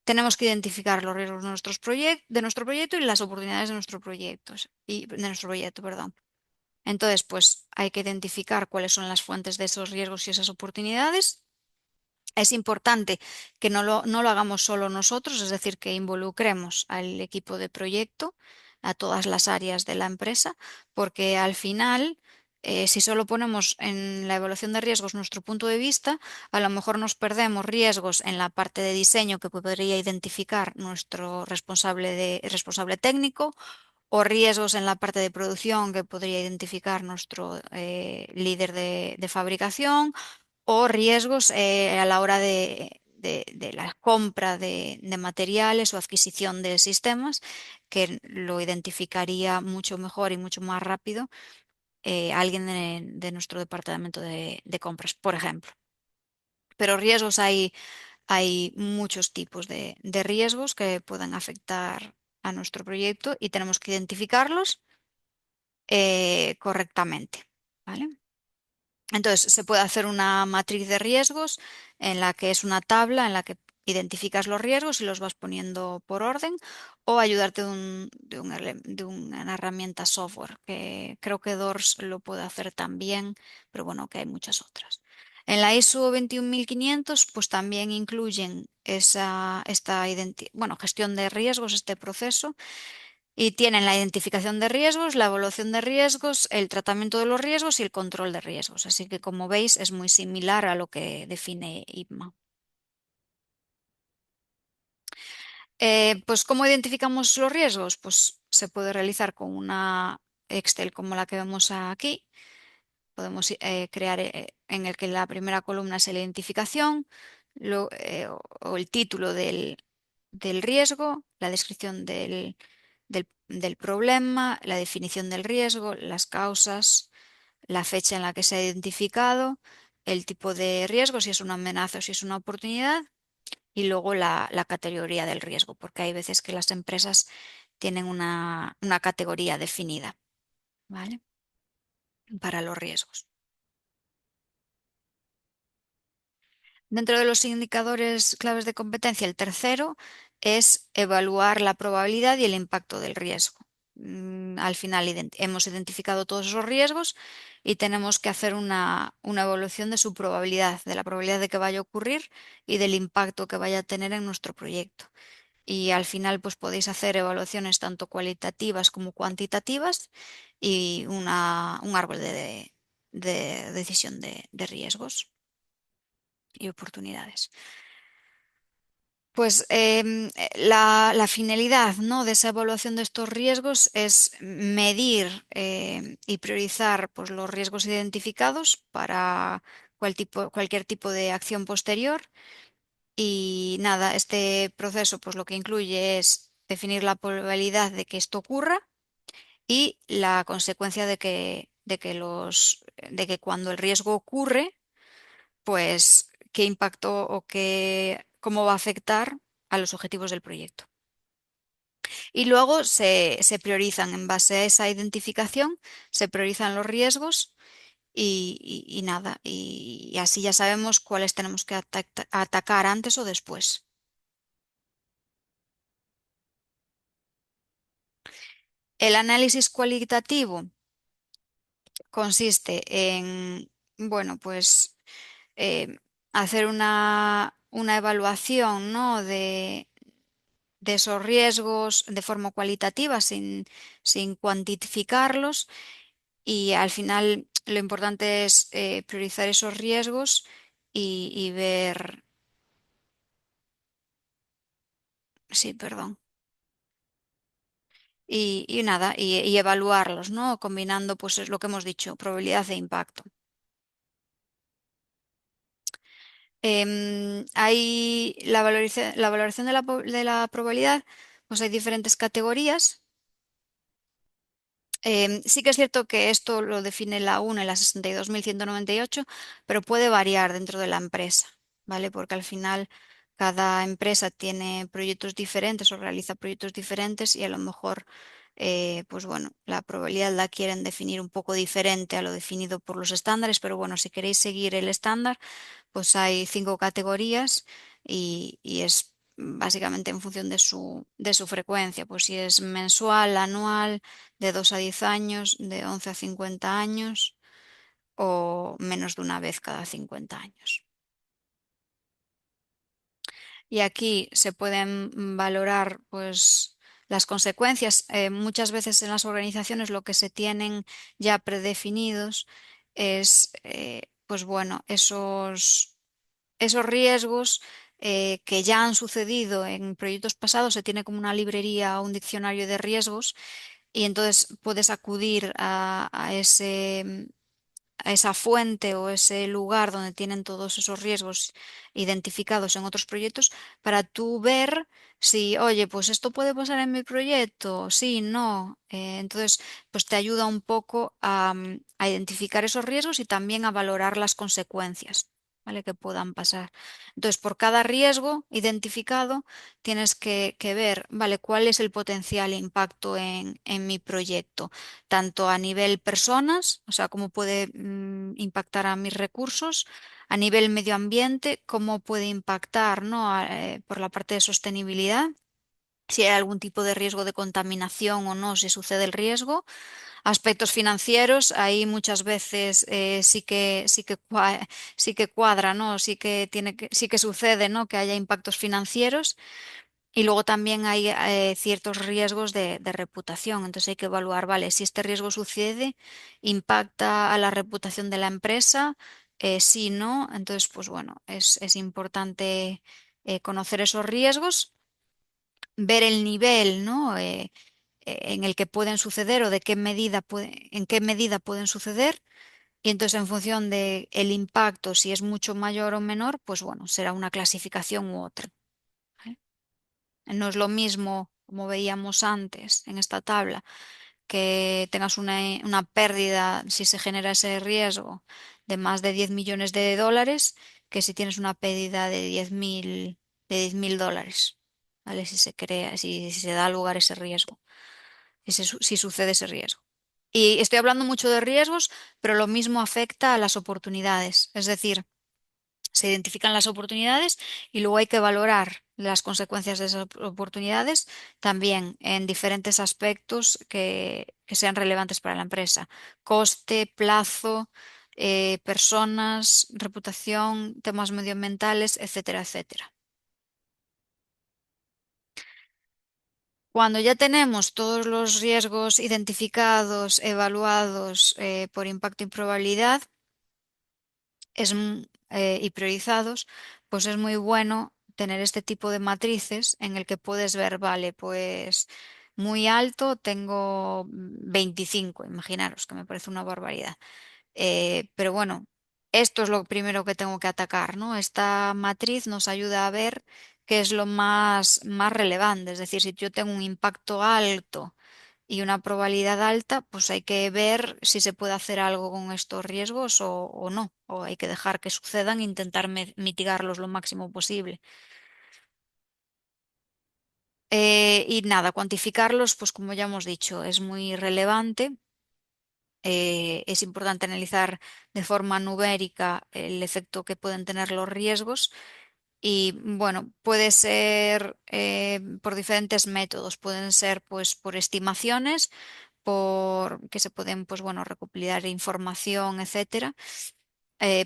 tenemos que identificar los riesgos de, de nuestro proyecto y las oportunidades de nuestro proyecto, perdón. Entonces, pues hay que identificar cuáles son las fuentes de esos riesgos y esas oportunidades. Es importante que no lo hagamos solo nosotros, es decir, que involucremos al equipo de proyecto, a todas las áreas de la empresa, porque al final, si solo ponemos en la evaluación de riesgos nuestro punto de vista, a lo mejor nos perdemos riesgos en la parte de diseño que podría identificar nuestro responsable técnico, o riesgos en la parte de producción que podría identificar nuestro líder de fabricación, o riesgos a la hora de la compra de materiales o adquisición de sistemas, que lo identificaría mucho mejor y mucho más rápido alguien de nuestro departamento de compras, por ejemplo. Pero riesgos hay muchos tipos de riesgos que pueden afectar a nuestro proyecto y tenemos que identificarlos correctamente. ¿Vale? Entonces, se puede hacer una matriz de riesgos en la que es una tabla en la que identificas los riesgos y los vas poniendo por orden, o ayudarte de una herramienta software, que creo que DORS lo puede hacer también, pero bueno, que hay muchas otras. En la ISO 21500, pues también incluyen gestión de riesgos, este proceso, y tienen la identificación de riesgos, la evaluación de riesgos, el tratamiento de los riesgos y el control de riesgos. Así que, como veis, es muy similar a lo que define IPMA. Pues, ¿cómo identificamos los riesgos? Pues se puede realizar con una Excel como la que vemos aquí. Podemos crear en el que la primera columna es la identificación, o el título del riesgo, la descripción del problema, la definición del riesgo, las causas, la fecha en la que se ha identificado, el tipo de riesgo, si es una amenaza o si es una oportunidad, y luego la categoría del riesgo, porque hay veces que las empresas tienen una categoría definida, ¿vale? Para los riesgos. Dentro de los indicadores claves de competencia, el tercero es evaluar la probabilidad y el impacto del riesgo. Al final hemos identificado todos esos riesgos y tenemos que hacer una evaluación de su probabilidad, de la probabilidad de que vaya a ocurrir y del impacto que vaya a tener en nuestro proyecto. Y al final, pues podéis hacer evaluaciones tanto cualitativas como cuantitativas y un árbol de decisión de riesgos y oportunidades. Pues la finalidad, ¿no?, de esa evaluación de estos riesgos es medir y priorizar, pues, los riesgos identificados para cualquier tipo de acción posterior. Y nada, este proceso, pues, lo que incluye es definir la probabilidad de que esto ocurra y la consecuencia de que cuando el riesgo ocurre, pues qué impacto o cómo va a afectar a los objetivos del proyecto. Y luego se priorizan en base a esa identificación, se priorizan los riesgos y nada, y así ya sabemos cuáles tenemos que atacar antes o después. El análisis cualitativo consiste en, bueno, pues eh, hacer una evaluación, ¿no? de esos riesgos de forma cualitativa sin cuantificarlos y al final lo importante es priorizar esos riesgos y ver, sí, perdón, y nada, y evaluarlos, ¿no? Combinando, pues es lo que hemos dicho, probabilidad e impacto. Hay la valoración de la probabilidad, pues hay diferentes categorías. Sí que es cierto que esto lo define la 1 y la 62.198, pero puede variar dentro de la empresa, ¿vale? Porque al final cada empresa tiene proyectos diferentes o realiza proyectos diferentes y a lo mejor, pues bueno, la probabilidad la quieren definir un poco diferente a lo definido por los estándares, pero bueno, si queréis seguir el estándar, pues hay 5 categorías y es básicamente en función de su frecuencia, pues si es mensual, anual, de 2 a 10 años, de 11 a 50 años o menos de una vez cada 50 años. Y aquí se pueden valorar pues las consecuencias. Muchas veces en las organizaciones lo que se tienen ya predefinidos es pues bueno, esos riesgos que ya han sucedido en proyectos pasados, se tiene como una librería o un diccionario de riesgos y entonces puedes acudir a esa fuente o ese lugar donde tienen todos esos riesgos identificados en otros proyectos para tú ver si, oye, pues esto puede pasar en mi proyecto, sí, no. Entonces, pues te ayuda un poco a identificar esos riesgos y también a valorar las consecuencias, ¿vale? Que puedan pasar. Entonces, por cada riesgo identificado, tienes que ver, ¿vale? ¿Cuál es el potencial impacto en mi proyecto? Tanto a nivel personas, o sea, cómo puede impactar a mis recursos, a nivel medio ambiente, cómo puede impactar, ¿no? Por la parte de sostenibilidad, si hay algún tipo de riesgo de contaminación o no, si sucede el riesgo. Aspectos financieros, ahí muchas veces sí que cuadra, ¿no? Sí que sucede, ¿no? Que haya impactos financieros. Y luego también hay ciertos riesgos de reputación, entonces hay que evaluar, vale, si este riesgo sucede, impacta a la reputación de la empresa, si no, entonces pues bueno, es importante conocer esos riesgos, ver el nivel, ¿no? En el que pueden suceder o en qué medida pueden suceder. Y entonces en función de el impacto, si es mucho mayor o menor, pues bueno, será una clasificación u otra. ¿Vale? No es lo mismo, como veíamos antes en esta tabla, que tengas una pérdida si se genera ese riesgo de más de 10 millones de dólares, que si tienes una pérdida de 10.000 dólares, ¿vale? Si se crea, si se da lugar ese riesgo, si sucede ese riesgo. Y estoy hablando mucho de riesgos, pero lo mismo afecta a las oportunidades. Es decir, se identifican las oportunidades y luego hay que valorar las consecuencias de esas oportunidades también en diferentes aspectos que sean relevantes para la empresa. Coste, plazo, personas, reputación, temas medioambientales, etcétera, etcétera. Cuando ya tenemos todos los riesgos identificados, evaluados por impacto y probabilidad, y priorizados, pues es muy bueno tener este tipo de matrices en el que puedes ver, vale, pues muy alto tengo 25, imaginaros que me parece una barbaridad. Pero bueno, esto es lo primero que tengo que atacar, ¿no? Esta matriz nos ayuda a ver qué es lo más relevante, es decir, si yo tengo un impacto alto y una probabilidad alta, pues hay que ver si se puede hacer algo con estos riesgos o no, o hay que dejar que sucedan e intentar mitigarlos lo máximo posible. Y nada, cuantificarlos, pues como ya hemos dicho, es muy relevante. Es importante analizar de forma numérica el efecto que pueden tener los riesgos y bueno, puede ser por diferentes métodos, pueden ser pues por estimaciones, por que se pueden pues bueno recopilar información, etcétera.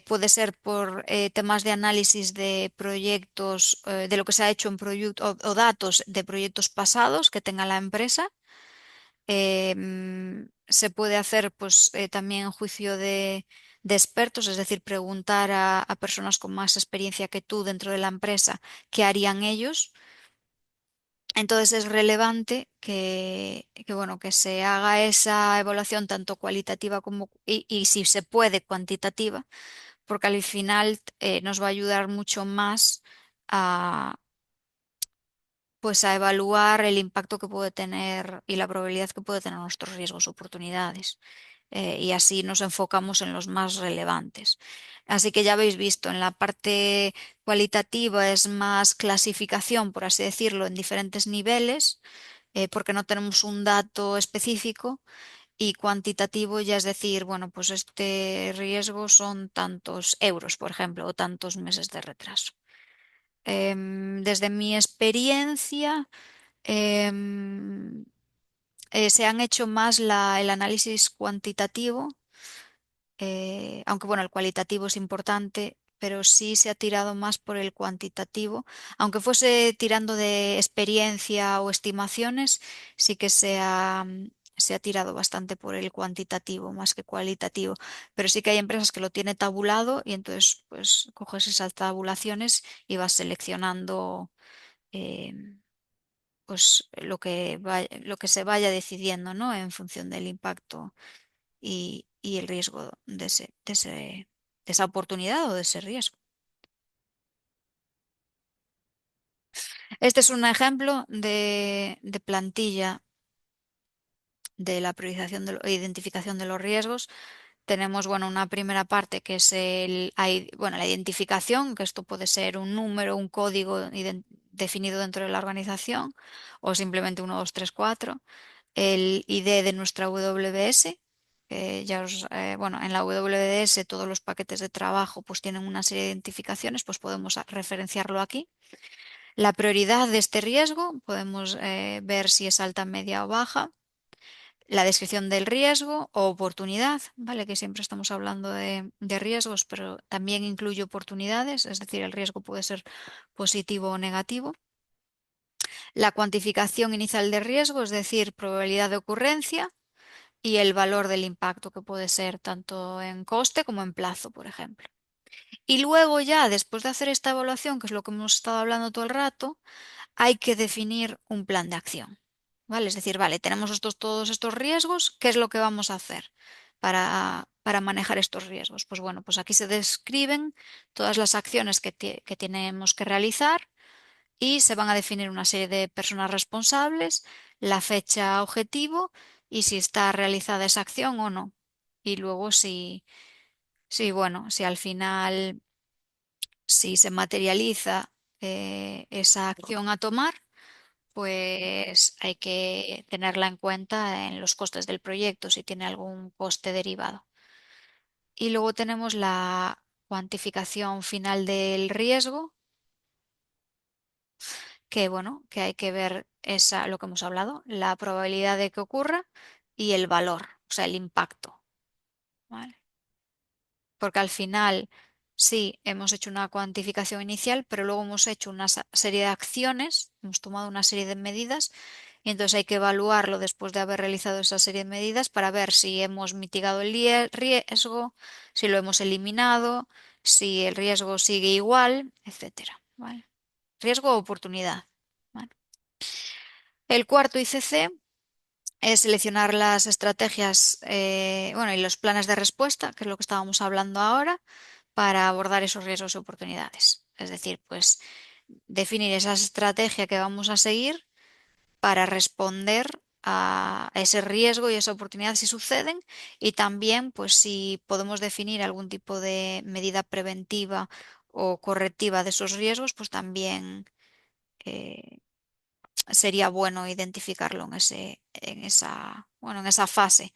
Puede ser por temas de análisis de proyectos, de lo que se ha hecho en proyectos o datos de proyectos pasados que tenga la empresa. Se puede hacer pues también juicio de expertos, es decir, preguntar a personas con más experiencia que tú dentro de la empresa qué harían ellos. Entonces es relevante bueno, que se haga esa evaluación tanto cualitativa como y si se puede cuantitativa, porque al final nos va a ayudar mucho más pues a evaluar el impacto que puede tener y la probabilidad que puede tener nuestros riesgos o oportunidades. Y así nos enfocamos en los más relevantes. Así que ya habéis visto, en la parte cualitativa es más clasificación, por así decirlo, en diferentes niveles, porque no tenemos un dato específico. Y cuantitativo ya es decir, bueno, pues este riesgo son tantos euros, por ejemplo, o tantos meses de retraso. Desde mi experiencia, em, se han hecho más el análisis cuantitativo, aunque bueno, el cualitativo es importante, pero sí se ha tirado más por el cuantitativo. Aunque fuese tirando de experiencia o estimaciones, sí que se ha tirado bastante por el cuantitativo más que cualitativo. Pero sí que hay empresas que lo tienen tabulado y entonces pues coges esas tabulaciones y vas seleccionando em, pues lo que se vaya decidiendo, ¿no? En función del impacto y el riesgo de esa oportunidad o de ese riesgo. Este es un ejemplo de plantilla de la priorización e identificación de los riesgos. Tenemos, bueno, una primera parte que es bueno, la identificación, que esto puede ser un número, un código definido dentro de la organización o simplemente 1, 2, 3, 4. El ID de nuestra WBS, que bueno, en la WBS todos los paquetes de trabajo pues tienen una serie de identificaciones, pues podemos referenciarlo aquí. La prioridad de este riesgo, podemos ver si es alta, media o baja. La descripción del riesgo o oportunidad, ¿vale? Que siempre estamos hablando de riesgos, pero también incluye oportunidades, es decir, el riesgo puede ser positivo o negativo. La cuantificación inicial de riesgo, es decir, probabilidad de ocurrencia y el valor del impacto, que puede ser tanto en coste como en plazo, por ejemplo. Y luego ya, después de hacer esta evaluación, que es lo que hemos estado hablando todo el rato, hay que definir un plan de acción. ¿Vale? Es decir, vale, tenemos todos estos riesgos, ¿qué es lo que vamos a hacer para manejar estos riesgos? Pues bueno, pues aquí se describen todas las acciones que tenemos que realizar y se van a definir una serie de personas responsables, la fecha objetivo y si está realizada esa acción o no. Y luego bueno, si al final, si se materializa esa acción a tomar, pues hay que tenerla en cuenta en los costes del proyecto, si tiene algún coste derivado. Y luego tenemos la cuantificación final del riesgo, que bueno, que hay que ver lo que hemos hablado, la probabilidad de que ocurra y el valor, o sea, el impacto, ¿vale? Porque al final sí hemos hecho una cuantificación inicial, pero luego hemos hecho una serie de acciones, hemos tomado una serie de medidas y entonces hay que evaluarlo después de haber realizado esa serie de medidas para ver si hemos mitigado el riesgo, si lo hemos eliminado, si el riesgo sigue igual, etcétera, ¿vale? Riesgo o oportunidad, ¿vale? El cuarto ICC es seleccionar las estrategias, bueno, y los planes de respuesta, que es lo que estábamos hablando ahora, para abordar esos riesgos y oportunidades. Es decir, pues definir esa estrategia que vamos a seguir para responder a ese riesgo y esa oportunidad si suceden y también pues si podemos definir algún tipo de medida preventiva o correctiva de esos riesgos, pues también eh, sería bueno identificarlo bueno, en esa fase.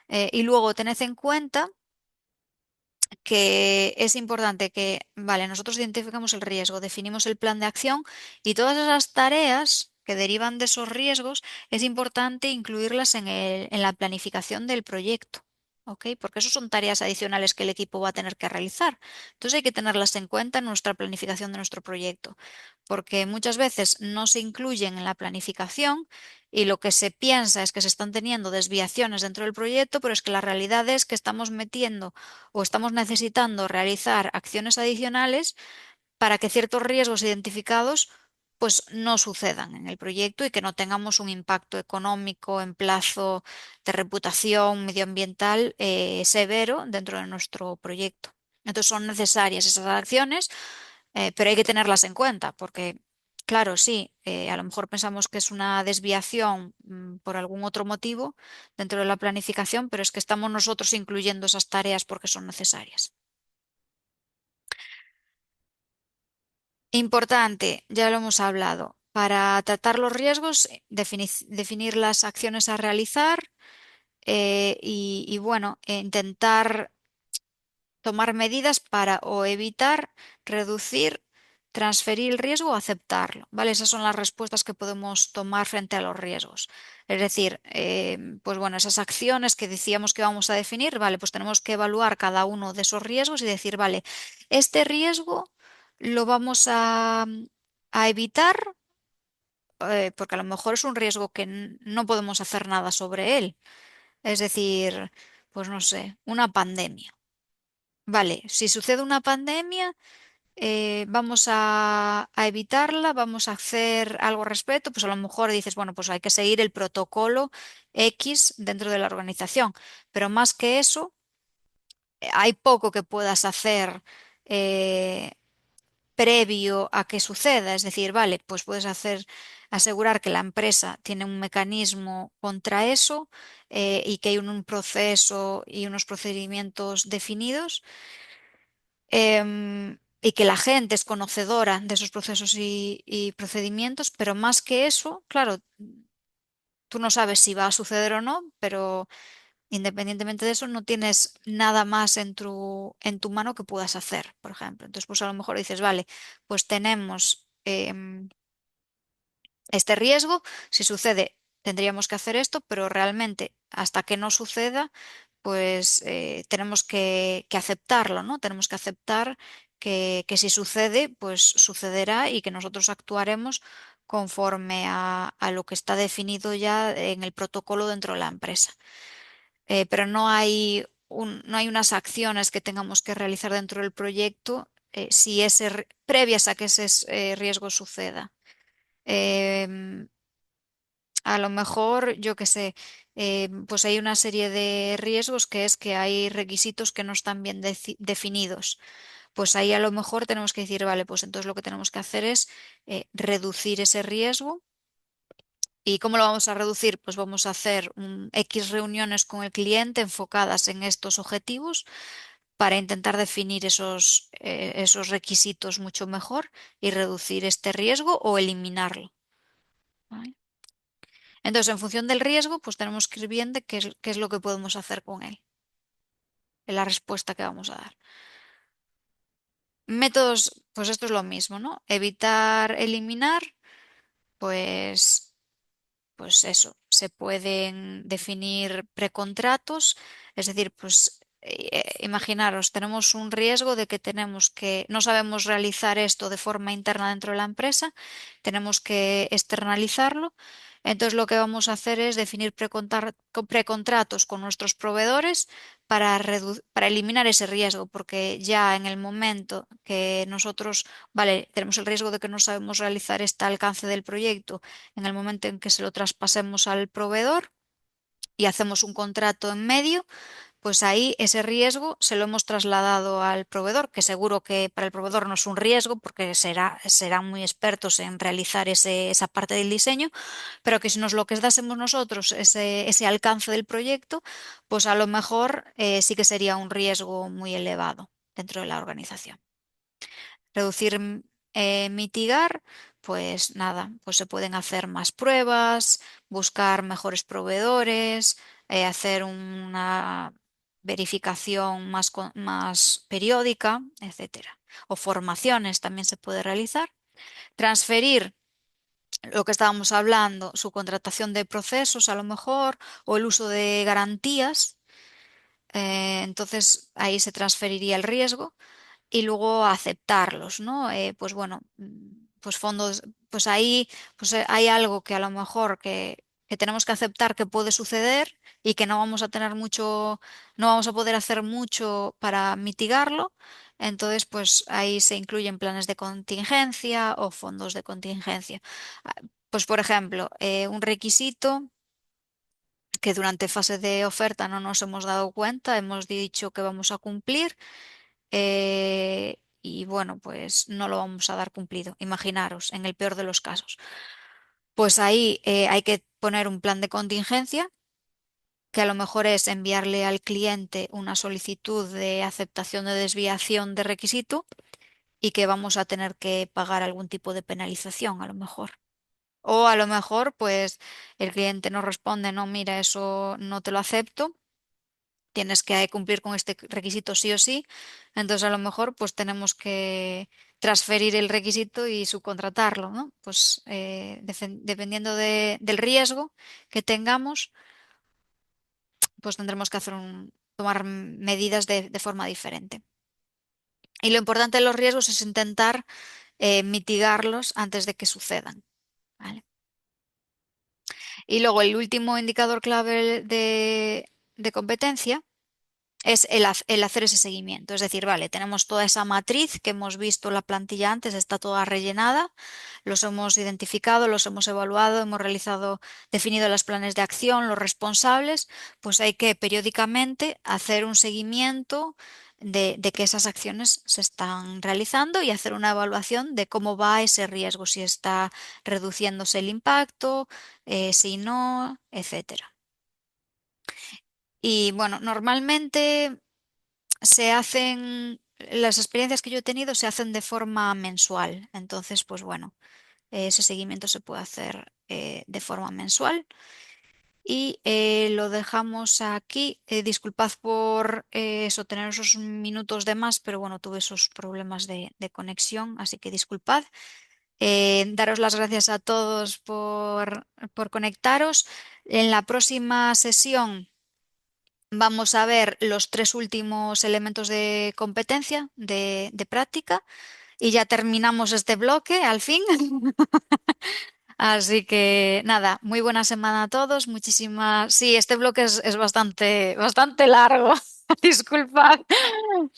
Y luego tened en cuenta que es importante que, vale, nosotros identificamos el riesgo, definimos el plan de acción y todas esas tareas que derivan de esos riesgos es importante incluirlas en la planificación del proyecto. ¿Ok? Porque eso son tareas adicionales que el equipo va a tener que realizar. Entonces hay que tenerlas en cuenta en nuestra planificación de nuestro proyecto, porque muchas veces no se incluyen en la planificación y lo que se piensa es que se están teniendo desviaciones dentro del proyecto, pero es que la realidad es que estamos metiendo o estamos necesitando realizar acciones adicionales para que ciertos riesgos identificados pues no sucedan en el proyecto y que no tengamos un impacto económico en plazo de reputación medioambiental severo dentro de nuestro proyecto. Entonces son necesarias esas acciones, pero hay que tenerlas en cuenta porque, claro, sí, a lo mejor pensamos que es una desviación por algún otro motivo dentro de la planificación, pero es que estamos nosotros incluyendo esas tareas porque son necesarias. Importante, ya lo hemos hablado, para tratar los riesgos, definir las acciones a realizar y, bueno, intentar tomar medidas para o evitar, reducir, transferir el riesgo o aceptarlo, ¿vale? Esas son las respuestas que podemos tomar frente a los riesgos. Es decir, pues bueno, esas acciones que decíamos que vamos a definir, ¿vale? Pues tenemos que evaluar cada uno de esos riesgos y decir, vale, este riesgo lo vamos a evitar porque a lo mejor es un riesgo que no podemos hacer nada sobre él. Es decir, pues no sé, una pandemia. Vale, si sucede una pandemia, vamos a evitarla, vamos a hacer algo al respecto, pues a lo mejor dices, bueno, pues hay que seguir el protocolo X dentro de la organización, pero más que eso, hay poco que puedas hacer eh, previo a que suceda. Es decir, vale, pues puedes asegurar que la empresa tiene un mecanismo contra eso y que hay un proceso y unos procedimientos definidos y que la gente es conocedora de esos procesos y procedimientos, pero más que eso, claro, tú no sabes si va a suceder o no, pero independientemente de eso, no tienes nada más en tu mano que puedas hacer, por ejemplo. Entonces, pues a lo mejor dices, vale, pues tenemos este riesgo, si sucede, tendríamos que hacer esto, pero realmente hasta que no suceda, pues tenemos que aceptarlo, ¿no? Tenemos que aceptar que si sucede, pues sucederá y que nosotros actuaremos conforme a lo que está definido ya en el protocolo dentro de la empresa. Pero no hay unas acciones que tengamos que realizar dentro del proyecto si previas a que ese riesgo suceda. Em, a lo mejor, yo qué sé, pues hay una serie de riesgos que es que hay requisitos que no están bien definidos. Pues ahí a lo mejor tenemos que decir, vale, pues entonces lo que tenemos que hacer es reducir ese riesgo. ¿Y cómo lo vamos a reducir? Pues vamos a hacer X reuniones con el cliente enfocadas en estos objetivos para intentar definir esos requisitos mucho mejor y reducir este riesgo o eliminarlo. ¿Vale? Entonces, en función del riesgo, pues tenemos que ir viendo qué es lo que podemos hacer con él, la respuesta que vamos a dar. Métodos, pues esto es lo mismo, ¿no? Evitar, eliminar, pues, pues eso, se pueden definir precontratos, es decir, pues imaginaros, tenemos un riesgo de que no sabemos realizar esto de forma interna dentro de la empresa, tenemos que externalizarlo. Entonces lo que vamos a hacer es definir precontratos con nuestros proveedores para eliminar ese riesgo, porque ya en el momento que nosotros, vale, tenemos el riesgo de que no sabemos realizar este alcance del proyecto, en el momento en que se lo traspasemos al proveedor y hacemos un contrato en medio, pues ahí ese riesgo se lo hemos trasladado al proveedor, que seguro que para el proveedor no es un riesgo porque serán muy expertos en realizar esa parte del diseño, pero que si nos lo quedásemos nosotros, ese alcance del proyecto, pues a lo mejor sí que sería un riesgo muy elevado dentro de la organización. Reducir, mitigar, pues nada, pues se pueden hacer más pruebas, buscar mejores proveedores, hacer una verificación más periódica, etcétera. O formaciones también se puede realizar. Transferir lo que estábamos hablando, su contratación de procesos a lo mejor, o el uso de garantías. Entonces ahí se transferiría el riesgo y luego aceptarlos, ¿no? Pues bueno, pues fondos, pues ahí pues hay algo que a lo mejor que tenemos que aceptar que puede suceder y que no vamos a tener mucho, no vamos a poder hacer mucho para mitigarlo. Entonces, pues ahí se incluyen planes de contingencia o fondos de contingencia. Ah, Pues, por ejemplo, un requisito que durante fase de oferta no nos hemos dado cuenta, hemos dicho que vamos a cumplir y bueno, pues no lo vamos a dar cumplido. Imaginaros, en el peor de los casos. Pues ahí hay que poner un plan de contingencia, que a lo mejor es enviarle al cliente una solicitud de aceptación de desviación de requisito y que vamos a tener que pagar algún tipo de penalización, a lo mejor. O a lo mejor, pues el cliente nos responde, no, mira, eso no te lo acepto, tienes que cumplir con este requisito sí o sí. Entonces, a lo mejor, pues tenemos que transferir el requisito y subcontratarlo, ¿no? Pues dependiendo del riesgo que tengamos, pues tendremos que tomar medidas de forma diferente. Y lo importante de los riesgos es intentar mitigarlos antes de que sucedan, ¿vale? Y luego el último indicador clave de competencia es el hacer ese seguimiento. Es decir, vale, tenemos toda esa matriz que hemos visto en la plantilla antes, está toda rellenada, los hemos identificado, los hemos evaluado, hemos realizado, definido los planes de acción, los responsables, pues hay que periódicamente hacer un seguimiento de que esas acciones se están realizando y hacer una evaluación de cómo va ese riesgo, si está reduciéndose el impacto, si no, etcétera. Y bueno, normalmente se hacen, las experiencias que yo he tenido se hacen de forma mensual. Entonces, pues bueno, ese seguimiento se puede hacer de forma mensual. Y lo dejamos aquí. Disculpad por eso, tener esos minutos de más, pero bueno, tuve esos problemas de conexión, así que disculpad. Daros las gracias a todos por conectaros. En la próxima sesión vamos a ver los tres últimos elementos de competencia de práctica y ya terminamos este bloque al fin. Así que nada, muy buena semana a todos. Muchísimas. Sí, este bloque es bastante largo. Disculpad,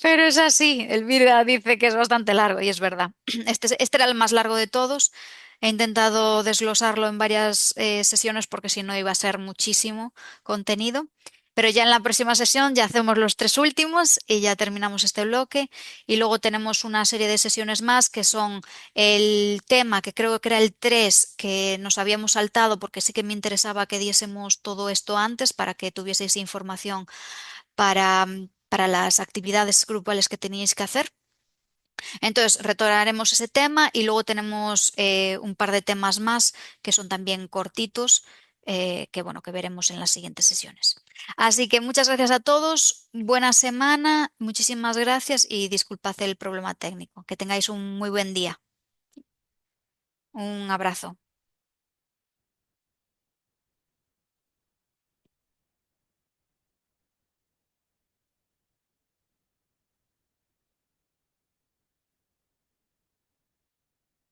pero es así. Elvira dice que es bastante largo y es verdad. Este era el más largo de todos. He intentado desglosarlo en varias sesiones porque si no iba a ser muchísimo contenido. Pero ya en la próxima sesión ya hacemos los tres últimos y ya terminamos este bloque. Y luego tenemos una serie de sesiones más que son el tema, que creo que era el 3 que nos habíamos saltado porque sí que me interesaba que diésemos todo esto antes para que tuvieseis información para las actividades grupales que teníais que hacer. Entonces, retomaremos ese tema y luego tenemos un par de temas más que son también cortitos, que bueno, que veremos en las siguientes sesiones. Así que muchas gracias a todos, buena semana, muchísimas gracias y disculpad el problema técnico. Que tengáis un muy buen día. Un abrazo.